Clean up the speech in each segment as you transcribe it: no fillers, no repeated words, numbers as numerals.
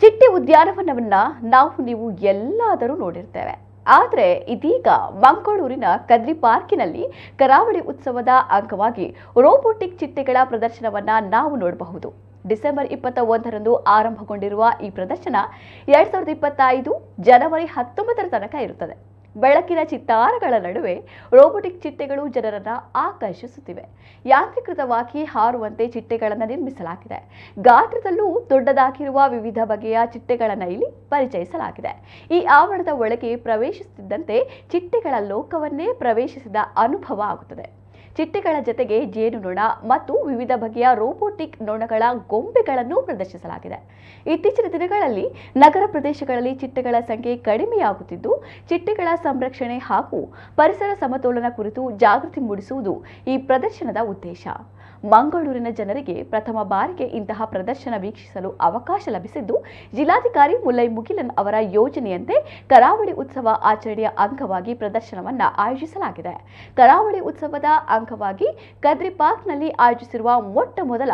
ಚಿಟ್ಟೆ ಉದ್ಯಾನವನವನ್ನ ನೀವು ಎಲ್ಲಾದರೂ ನೋಡಿರ್ತೇವೆ. ಆದರೆ ಇದೀಗ ಮಂಗಳೂರಿನ ಕದ್ರಿ ಪಾರ್ಕಿನಲ್ಲಿ ಕರಾವಳಿ ಉತ್ಸವದ ಅಂಗವಾಗಿ ರೋಬೋಟಿಕ್ ಚಿಟ್ಟೆಗಳ ಪ್ರದರ್ಶನವನ್ನ ನಾವು ನೋಡಬಹುದು. ಡಿಸೆಂಬರ್ 21ರಂದು ಆರಂಭಗೊಂಡಿರುವ ಈ ಪ್ರದರ್ಶನ 2025 ಜನವರಿ 19ರ ತನಕ ಇರುತ್ತದೆ. ಬೆಳಕಿನ ಚಿತ್ತಾರಗಳ ನಡುವೆ ರೋಬೋಟಿಕ್ ಚಿಟ್ಟೆಗಳು ಜನರನ್ನ ಆಕರ್ಷಿಸುತ್ತಿವೆ. ಯಾಂತ್ರೀಕೃತವಾಗಿ ಹಾರುವಂತೆ ಚಿಟ್ಟೆಗಳನ್ನು ನಿರ್ಮಿಸಲಾಗಿದೆ. ಗಾತ್ರದಲ್ಲೂ ದೊಡ್ಡದಾಗಿರುವ ವಿವಿಧ ಬಗೆಯ ಚಿಟ್ಟೆಗಳನ್ನು ಇಲ್ಲಿ ಪರಿಚಯಿಸಲಾಗಿದೆ. ಈ ಆವರಣದ ಒಳಗೆ ಪ್ರವೇಶಿಸುತ್ತಿದ್ದಂತೆ ಚಿಟ್ಟೆಗಳ ಲೋಕವನ್ನೇ ಪ್ರವೇಶಿಸಿದ ಅನುಭವ ಆಗುತ್ತದೆ. ಚಿಟ್ಟೆಗಳ ಜೊತೆಗೆ ಜೇನುನೊಣ ಮತ್ತು ವಿವಿಧ ಬಗೆಯ ರೋಬೋಟಿಕ್ ನೊಣಗಳ ಗೊಂಬೆಗಳನ್ನು ಪ್ರದರ್ಶಿಸಲಾಗಿದೆ. ಇತ್ತೀಚಿನ ದಿನಗಳಲ್ಲಿ ನಗರ ಪ್ರದೇಶಗಳಲ್ಲಿ ಚಿಟ್ಟೆಗಳ ಸಂಖ್ಯೆ ಕಡಿಮೆಯಾಗುತ್ತಿದ್ದು, ಚಿಟ್ಟೆಗಳ ಸಂರಕ್ಷಣೆ ಹಾಗೂ ಪರಿಸರ ಸಮತೋಲನ ಕುರಿತು ಜಾಗೃತಿ ಮೂಡಿಸುವುದು ಈ ಪ್ರದರ್ಶನದ ಉದ್ದೇಶ. ಮಂಗಳೂರಿನ ಜನರಿಗೆ ಪ್ರಥಮ ಬಾರಿಗೆ ಇಂತಹ ಪ್ರದರ್ಶನ ವೀಕ್ಷಿಸಲು ಅವಕಾಶ ಲಭಿಸಿದ್ದು, ಜಿಲ್ಲಾಧಿಕಾರಿ ಮುಲ್ಲೈ ಮುಗಿಲನ್ ಅವರ ಯೋಜನೆಯಂತೆ ಕರಾವಳಿ ಉತ್ಸವ ಆಚರಣೆಯ ಅಂಗವಾಗಿ ಪ್ರದರ್ಶನವನ್ನ ಆಯೋಜಿಸಲಾಗಿದೆ. ಕರಾವಳಿ ಉತ್ಸವದ ಅಂಗವಾಗಿ ಕದ್ರಿ ಪಾರ್ಕ್ನಲ್ಲಿ ಆಯೋಜಿಸಿರುವ ಮೊಟ್ಟ ಮೊದಲ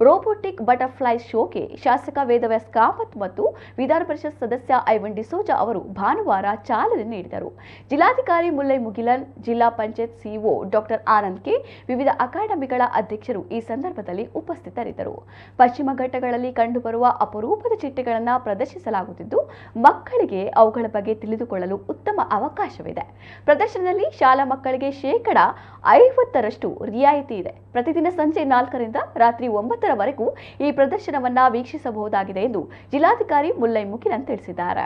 ರೋಬೋಟಿಕ್ ಬಟರ್ಫ್ಲೈ ಶೋಗೆ ಶಾಸಕ ವೇದವ್ಯಾಸ್ ಕಾಮತ್ ಮತ್ತು ವಿಧಾನ ಪರಿಷತ್ ಸದಸ್ಯ ಐವನ್ ಡಿಸೋಜಾ ಅವರು ಭಾನುವಾರ ಚಾಲನೆ ನೀಡಿದರು. ಜಿಲ್ಲಾಧಿಕಾರಿ ಮುಲ್ಲೈ ಮುಗಿಲನ್, ಜಿಲ್ಲಾ panchayat CEO doctor Anand K, ವಿವಿಧ ಅಕಾಡೆಮಿಗಳ ಅಧ್ಯಕ್ಷರು ಈ ಸಂದರ್ಭದಲ್ಲಿ ಉಪಸ್ಥಿತರಿದ್ದರು. ಪಶ್ಚಿಮ ಘಟ್ಟಗಳಲ್ಲಿ ಕಂಡುಬರುವ ಅಪರೂಪದ ಚಿಟ್ಟೆಗಳನ್ನು ಪ್ರದರ್ಶಿಸಲಾಗುತ್ತಿದ್ದು, ಮಕ್ಕಳಿಗೆ ಅವುಗಳ ಬಗ್ಗೆ ತಿಳಿದುಕೊಳ್ಳಲು ಉತ್ತಮ ಅವಕಾಶವಿದೆ. ಪ್ರದರ್ಶನದಲ್ಲಿ ಶಾಲಾ ಮಕ್ಕಳಿಗೆ 50% ರಿಯಾಯಿತಿ ಇದೆ. ಪ್ರತಿದಿನ ಸಂಜೆ 4ರಿಂದ ರಾತ್ರಿ 9ರವರೆಗೂ ಈ ಪ್ರದರ್ಶನವನ್ನ ವೀಕ್ಷಿಸಬಹುದಾಗಿದೆ ಎಂದು ಜಿಲ್ಲಾಧಿಕಾರಿ ಮುಲ್ಲೈ ಮುಗಿಲನ್ ತಿಳಿಸಿದ್ದಾರೆ.